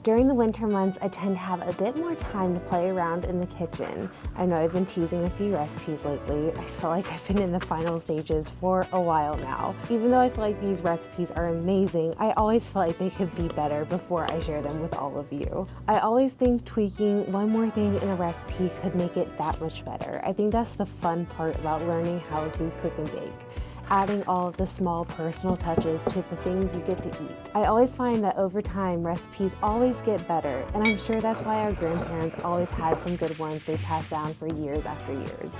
During the winter months, I tend to have a bit more time to play around in the kitchen. I know I've been teasing a few recipes lately. I feel like I've been in the final stages for a while now. Even though I feel like these recipes are amazing, I always feel like they could be better before I share them with all of you. I always think tweaking one more thing in a recipe could make it that much better. I think that's the fun part about learning how to cook and bake. Adding all of the small personal touches to the things you get to eat. I always find that over time, recipes always get better, and I'm sure that's why our grandparents always had some good ones they passed down for years after years.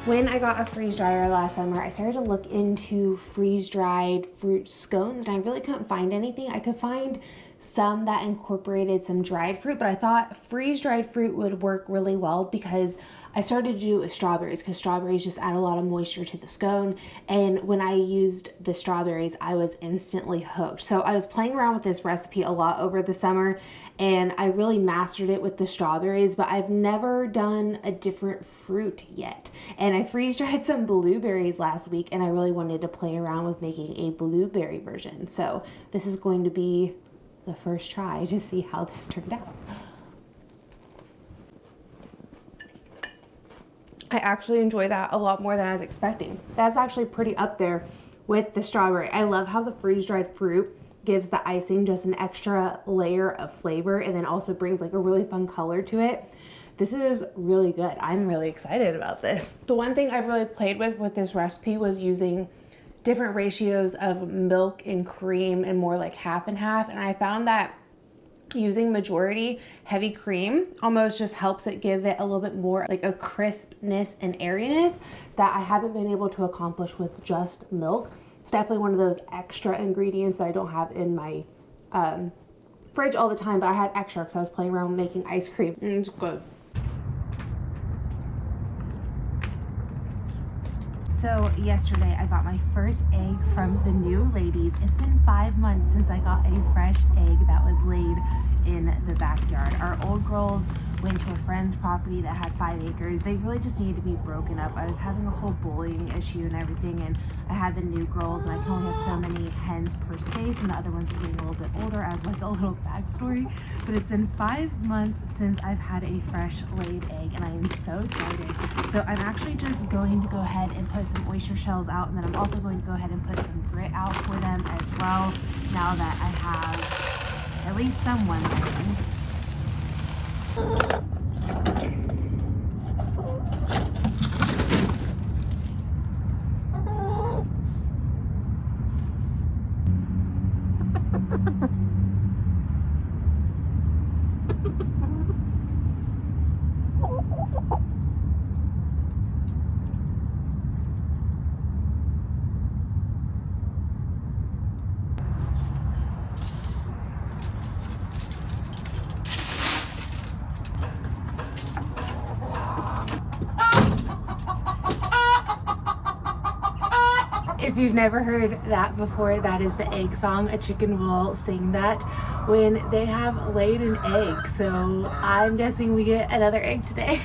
When I got a freeze dryer last summer, I started to look into freeze-dried fruit scones, and I really couldn't find anything. I could find some that incorporated some dried fruit, but I thought freeze-dried fruit would work really well because I started to do strawberries because strawberries just add a lot of moisture to the scone. And when I used the strawberries, I was instantly hooked. So I was playing around with this recipe a lot over the summer and I really mastered it with the strawberries, but I've never done a different fruit yet. And I freeze dried some blueberries last week and I really wanted to play around with making a blueberry version. So this is going to be the first try to see how this turned out. I actually enjoy that a lot more than I was expecting. That's actually pretty up there with the strawberry. I love how the freeze-dried fruit gives the icing just an extra layer of flavor and then also brings like a really fun color to it. This is really good. I'm really excited about this. The one thing I've really played with this recipe was using different ratios of milk and cream and more like half and half. And I found that using majority heavy cream almost just helps it give it a little bit more like a crispness and airiness that I haven't been able to accomplish with just milk. It's definitely one of those extra ingredients that I don't have in my fridge all the time, but I had extra because I was playing around making ice cream and it's good. So yesterday I got my first egg from the new ladies. It's been 5 months since I got a fresh egg that was laid in the backyard. Our old girls went to a friend's property that had 5 acres. They really just needed to be broken up. I was having a whole bullying issue and everything, and I had the new girls and I can only have so many hens per space and the other ones were getting a little bit older as like a little backstory. But it's been 5 months since I've had a fresh laid egg and I am so excited. So I'm actually just going to go ahead and put some oyster shells out, and then I'm also going to go ahead and put some grit out for them as well now that I have at least someone laying. If you've never heard that before, that is the egg song. A chicken will sing that when they have laid an egg. So I'm guessing we get another egg today.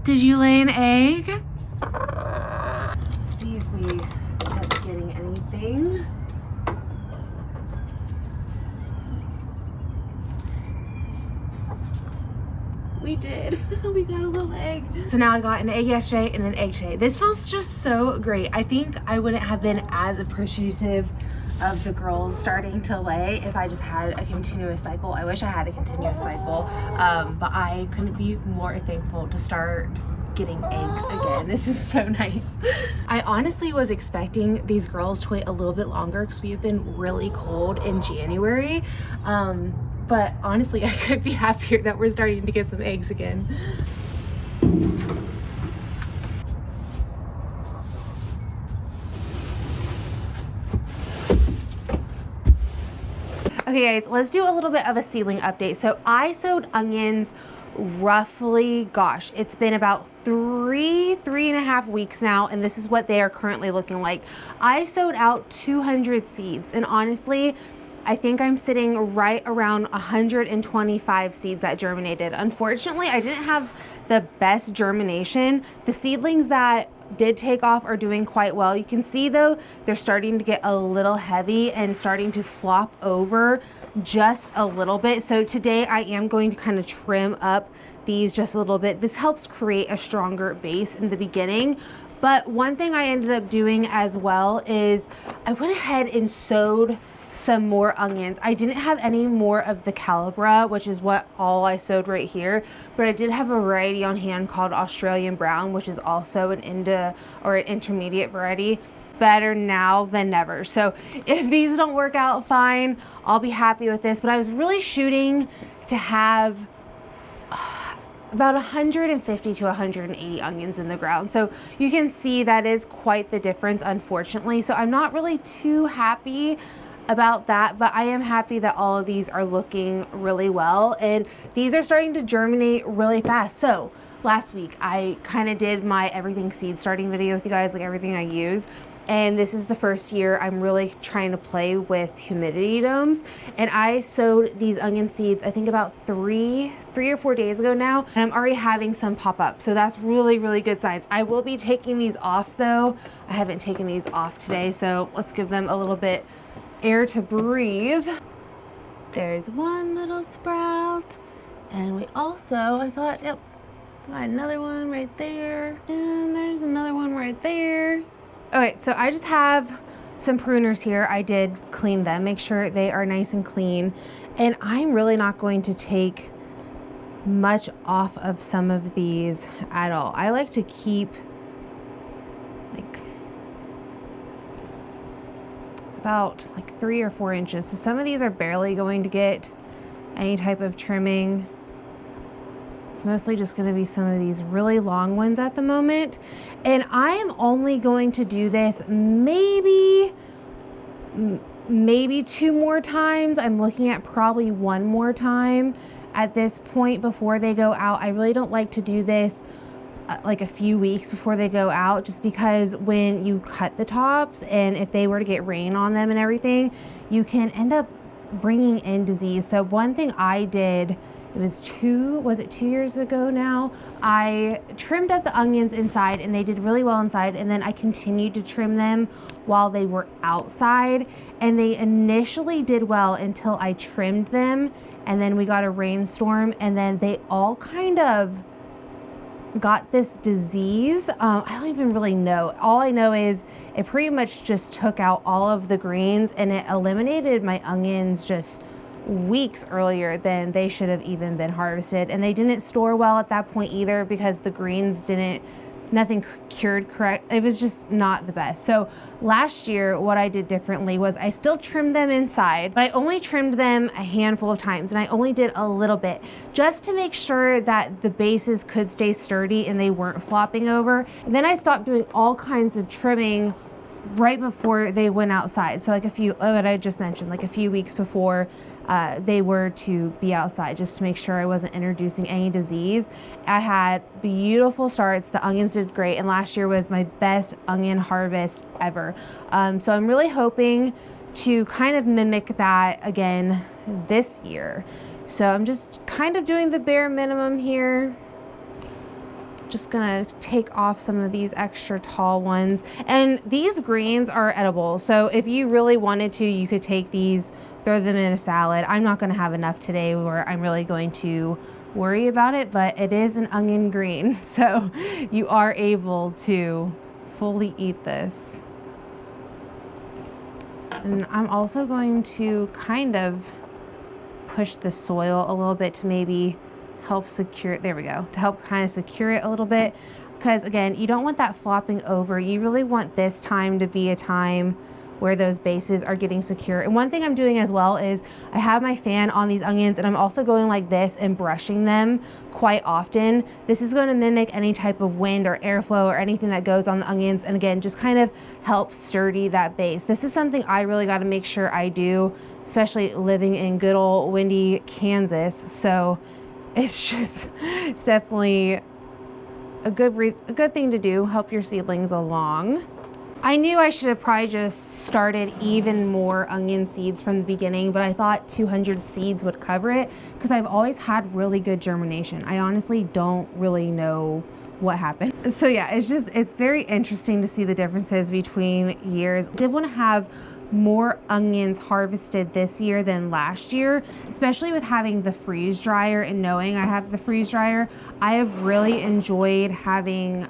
Did you lay an egg? Let's see if we end up getting anything. We did. We got a little egg. So now I got an egg yesterday and an egg today. This feels just so great. I think I wouldn't have been as appreciative of the girls starting to lay if I just had a continuous cycle. I wish I had a continuous cycle, but I couldn't be more thankful to start getting eggs again. This is so nice. I honestly was expecting these girls to wait a little bit longer because we have been really cold in January. But honestly, I could be happier that we're starting to get some eggs again. Okay guys, let's do a little bit of a seedling update. So I sowed onions roughly, gosh, it's been about three and a half weeks now, and this is what they are currently looking like. I sowed out 200 seeds, and honestly, I think I'm sitting right around 125 seeds that germinated. Unfortunately, I didn't have the best germination. The seedlings that did take off are doing quite well. You can see though, they're starting to get a little heavy and starting to flop over just a little bit. So today I am going to kind of trim up these just a little bit. This helps create a stronger base in the beginning. But one thing I ended up doing as well is I went ahead and sowed some more onions. I didn't have any more of the Calibra, which is what all I sowed right here, but I did have a variety on hand called Australian Brown, which is also an intermediate variety. Better now than never. So if these don't work out fine, I'll be happy with this. But I was really shooting to have about 150 to 180 onions in the ground. So you can see that is quite the difference, unfortunately. So I'm not really too happy about that, but I am happy that all of these are looking really well, and these are starting to germinate really fast. So last week I kind of did my everything seed starting video with you guys, like everything I use. And this is the first year I'm really trying to play with humidity domes. And I sowed these onion seeds, I think about three or 4 days ago now. And I'm already having some pop up. So that's really, really good signs. I will be taking these off though. I haven't taken these off today. So let's give them a little bit air to breathe. There's one little sprout. And we also, I thought, yep, got another one right there. And there's another one right there. Okay, so I just have some pruners here. I did clean them, make sure they are nice and clean. And I'm really not going to take much off of some of these at all. I like to keep like about like 3 or 4 inches. So some of these are barely going to get any type of trimming. It's mostly just going to be some of these really long ones at the moment. And I am only going to do this maybe 2 more times. I'm looking at probably 1 more time at this point before they go out. I really don't like to do this like a few weeks before they go out, just because when you cut the tops and if they were to get rain on them and everything, you can end up bringing in disease. So one thing I did, it was 2 years ago now, I trimmed up the onions inside and they did really well inside, and then I continued to trim them while they were outside, and they initially did well until I trimmed them, and then we got a rainstorm and then they all kind of got this disease. I don't even really know. All I know is it pretty much just took out all of the greens, and it eliminated my onions just weeks earlier than they should have even been harvested. And they didn't store well at that point either, because the greens nothing cured correct. It was just not the best. So last year what I did differently was I still trimmed them inside, but I only trimmed them a handful of times, and I only did a little bit just to make sure that the bases could stay sturdy and they weren't flopping over. And then I stopped doing all kinds of trimming right before they went outside. So like what I just mentioned, like a few weeks before they were to be outside, just to make sure I wasn't introducing any disease. I had beautiful starts. The onions did great, and last year was my best onion harvest ever. So I'm really hoping to kind of mimic that again this year. So I'm just kind of doing the bare minimum here. Just gonna take off some of these extra tall ones, and these greens are edible. So if you really wanted to, you could take these, throw them in a salad. I'm not gonna have enough today where I'm really going to worry about it, but it is an onion green, so you are able to fully eat this. And I'm also going to kind of push the soil a little bit to maybe help secure it. There we go. To help kind of secure it a little bit, because again, you don't want that flopping over. You really want this time to be a time where those bases are getting secure. And one thing I'm doing as well is I have my fan on these onions, and I'm also going like this and brushing them quite often. This is going to mimic any type of wind or airflow or anything that goes on the onions, and again, just kind of help sturdy that base. This is something I really got to make sure I do, especially living in good old windy Kansas. So it's definitely a good thing to do, help your seedlings along. I knew I should have probably just started even more onion seeds from the beginning, but I thought 200 seeds would cover it, because I've always had really good germination. I honestly don't really know what happened. So yeah, it's very interesting to see the differences between years. I did want to have more onions harvested this year than last year, especially with having the freeze dryer and knowing I have the freeze dryer. I have really enjoyed having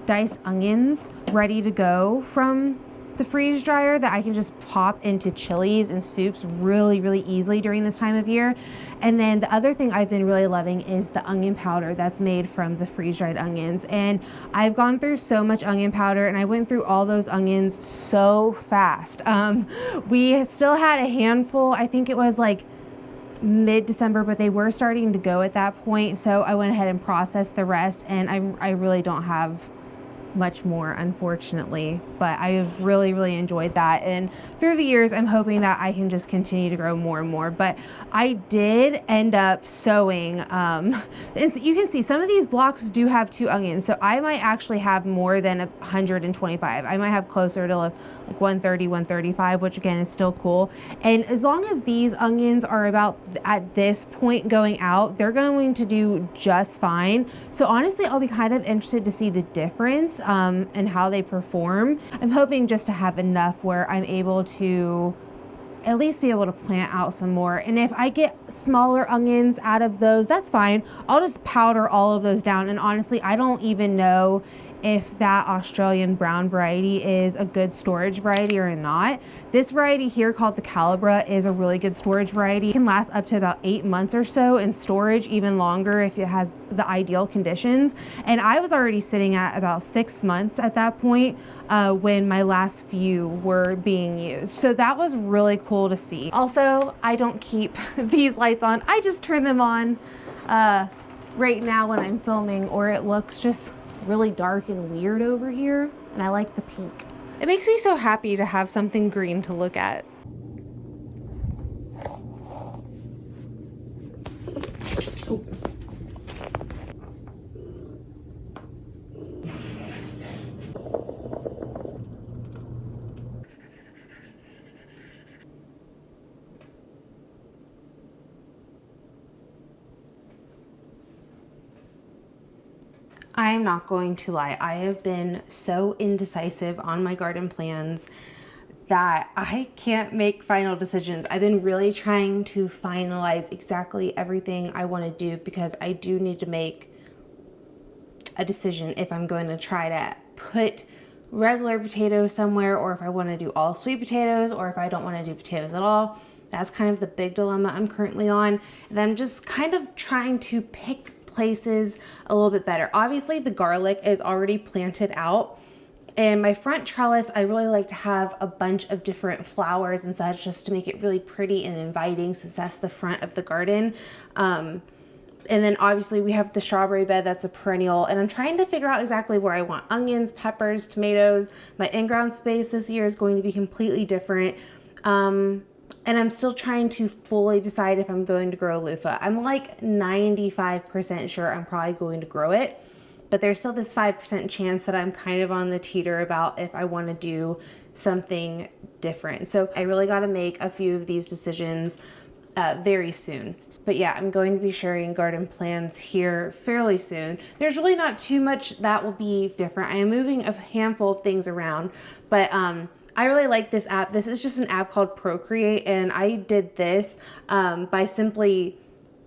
diced onions ready to go from the freeze dryer that I can just pop into chilies and soups really, really easily during this time of year. And then the other thing I've been really loving is the onion powder that's made from the freeze dried onions. And I've gone through so much onion powder, and I went through all those onions so fast. We still had a handful, I think it was like mid-December, but they were starting to go at that point. So I went ahead and processed the rest, and I really don't have much more, unfortunately, but I have really, really enjoyed that. And through the years, I'm hoping that I can just continue to grow more and more. But I did end up sowing, you can see some of these blocks do have 2 onions, so I might actually have more than 125. I might have closer to like 130, 135, which again is still cool. And as long as these onions are about at this point going out, they're going to do just fine. So honestly, I'll be kind of interested to see the difference and how they perform. I'm hoping just to have enough where I'm able to at least be able to plant out some more. And if I get smaller onions out of those, that's fine. I'll just powder all of those down. And honestly, I don't even know if that Australian brown variety is a good storage variety or not. This variety here called the Calibra is a really good storage variety. It can last up to about 8 months or so in storage, even longer if it has the ideal conditions. And I was already sitting at about 6 months at that point when my last few were being used. So that was really cool to see. Also, I don't keep these lights on. I just turn them on right now when I'm filming, or it looks just really dark and weird over here, and I like the pink. It makes me so happy to have something green to look at. Oh. I am not going to lie, I have been so indecisive on my garden plans that I can't make final decisions. I've been really trying to finalize exactly everything I want to do, because I do need to make a decision if I'm going to try to put regular potatoes somewhere, or if I want to do all sweet potatoes, or if I don't want to do potatoes at all. That's kind of the big dilemma I'm currently on. And I'm just kind of trying to pick places a little bit better. Obviously the garlic is already planted out, and my front trellis, I really like to have a bunch of different flowers and such, just to make it really pretty and inviting, since that's the front of the garden. And then obviously we have the strawberry bed that's a perennial, and I'm trying to figure out exactly where I want onions, peppers, tomatoes. My in-ground space this year is going to be completely different. And I'm still trying to fully decide if I'm going to grow loofah. I'm like 95% sure I'm probably going to grow it, but there's still this 5% chance that I'm kind of on the teeter about if I want to do something different. So I really got to make a few of these decisions very soon. But yeah, I'm going to be sharing garden plans here fairly soon. There's really not too much that will be different. I am moving a handful of things around, but I really like this app. This is just an app called Procreate, and I did this by simply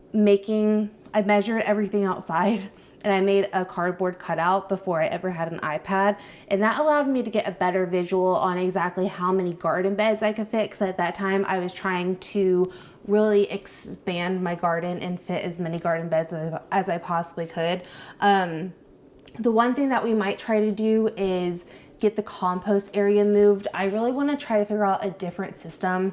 I measured everything outside, and I made a cardboard cutout before I ever had an iPad, and that allowed me to get a better visual on exactly how many garden beds I could fit, because at that time I was trying to really expand my garden and fit as many garden beds as I possibly could. The one thing that we might try to do is get the compost area moved. I really want to try to figure out a different system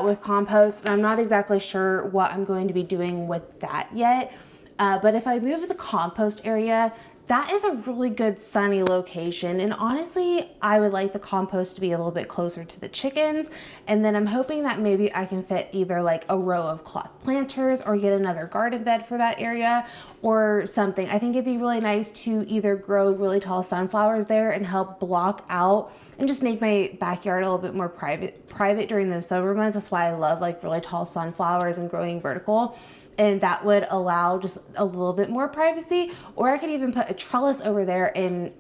with compost, and I'm not exactly sure what I'm going to be doing with that yet. But if I move the compost area, that is a really good sunny location, and honestly I would like the compost to be a little bit closer to the chickens. And then I'm hoping that maybe I can fit either like a row of cloth planters, or get another garden bed for that area or something. I think it'd be really nice to either grow really tall sunflowers there and help block out and just make my backyard a little bit more private during those summer months. That's why I love like really tall sunflowers and growing vertical. and that would allow just a little bit more privacy. Or I could even put a trellis over there and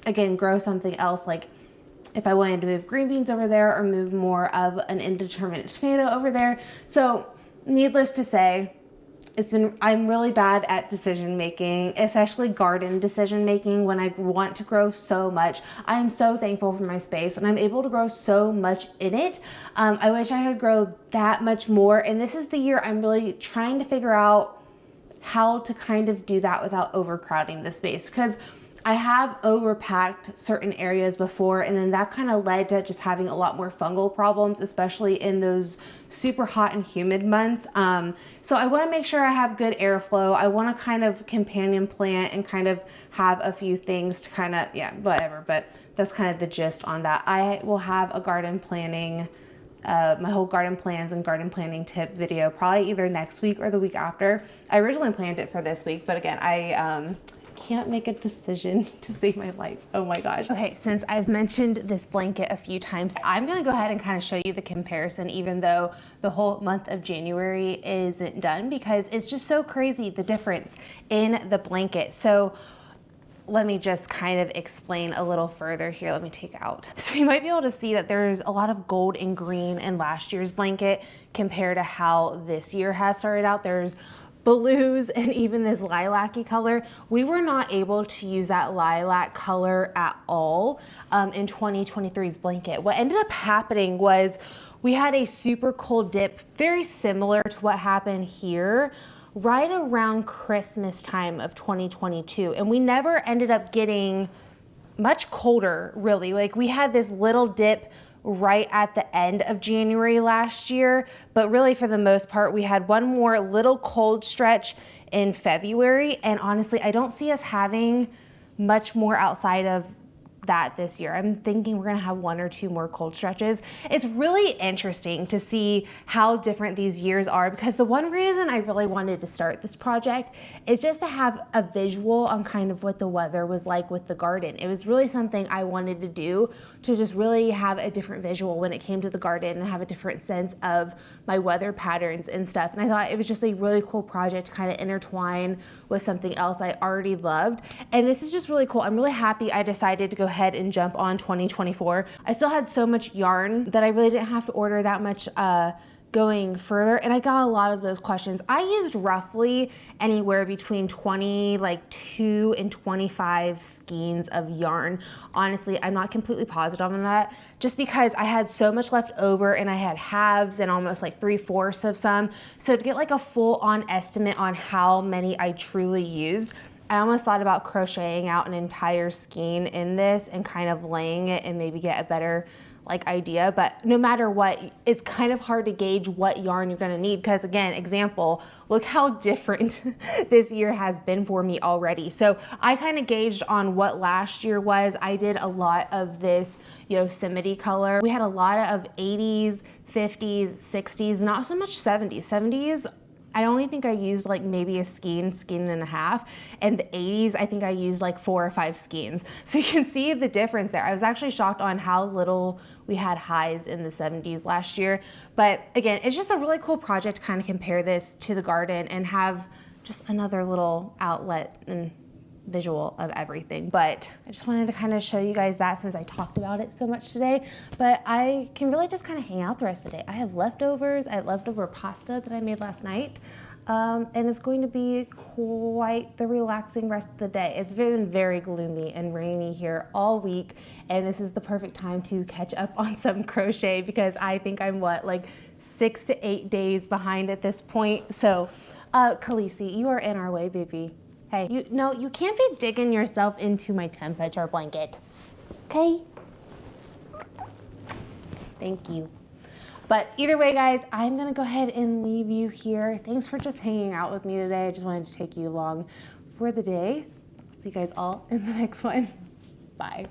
again, grow something else, like if I wanted to move green beans over there or move more of an indeterminate tomato over there. So needless to say, I'm really bad at decision making, especially garden decision making when I want to grow so much. I am so thankful for my space and I'm able to grow so much in it. I wish I could grow that much more. And this is the year I'm really trying to figure out how to kind of do that without overcrowding the space, because I have overpacked certain areas before, and then that kind of led to just having a lot more fungal problems, especially in those super hot and humid months. So I want to make sure I have good airflow. I want to kind of companion plant and kind of have a few things to kind of, yeah, whatever. But that's kind of the gist on that. I will have a garden planning, my whole garden plans and garden planning tip video probably either next week or the week after. I originally planned it for this week, but again, I can't make a decision to save my life. Oh my gosh. Okay, since I've mentioned this blanket a few times, I'm gonna go ahead and kind of show you the comparison, even though the whole month of January isn't done, because it's just so crazy the difference in the blanket. So let me just kind of explain a little further here. Let me take out. So you might be able to see that there's a lot of gold and green in last year's blanket compared to how this year has started out. There's blues and even this lilac-y color. We were not able to use that lilac color at all in 2023's blanket. What ended up happening was we had a super cold dip, very similar to what happened here, right around Christmas time of 2022. And we never ended up getting much colder, really. Like we had this little dip right at the end of January last year, but really for the most part, we had one more little cold stretch in February. And honestly, I don't see us having much more outside of that this year. I'm thinking we're gonna have one or two more cold stretches. It's really interesting to see how different these years are, because the one reason I really wanted to start this project is just to have a visual on kind of what the weather was like with the garden. It was really something I wanted to do, to just really have a different visual when it came to the garden and have a different sense of my weather patterns and stuff. And I thought it was just a really cool project to kind of intertwine with something else I already loved. And this is just really cool. I'm really happy I decided to go ahead and jump on 2024. I still had so much yarn that I really didn't have to order that much going further, and I got a lot of those questions. I used roughly anywhere between 22 and 25 skeins of yarn. Honestly, I'm not completely positive on that, just because I had so much left over and I had halves and almost like 3/4 of some. So to get like a full on estimate on how many I truly used, I almost thought about crocheting out an entire skein in this and kind of laying it and maybe get a better idea. But no matter what, it's kind of hard to gauge what yarn you're gonna need, because again, example, look how different this year has been for me already. So I kind of gauged on what last year was. I did a lot of this Yosemite color. We had a lot of 80s, 50s, 60s, not so much 70s. 70s, I only think I used maybe a skein and a half. And the 80s, I think I used 4 or 5 skeins. So you can see the difference there. I was actually shocked on how little we had highs in the 70s last year. But again, it's just a really cool project to kind of compare this to the garden and have just another little outlet and visual of everything. But I just wanted to kind of show you guys that, since I talked about it so much today. But I can really just kind of hang out the rest of the day. I have leftovers. I have leftover pasta that I made last night. And it's going to be quite the relaxing rest of the day. It's been very gloomy and rainy here all week, and this is the perfect time to catch up on some crochet, because I think I'm 6 to 8 days behind at this point. So Khaleesi, you are in our way, baby. Hey, you can't be digging yourself into my temperature blanket, okay? Thank you. But either way, guys, I'm gonna go ahead and leave you here. Thanks for just hanging out with me today. I just wanted to take you along for the day. See you guys all in the next one. Bye.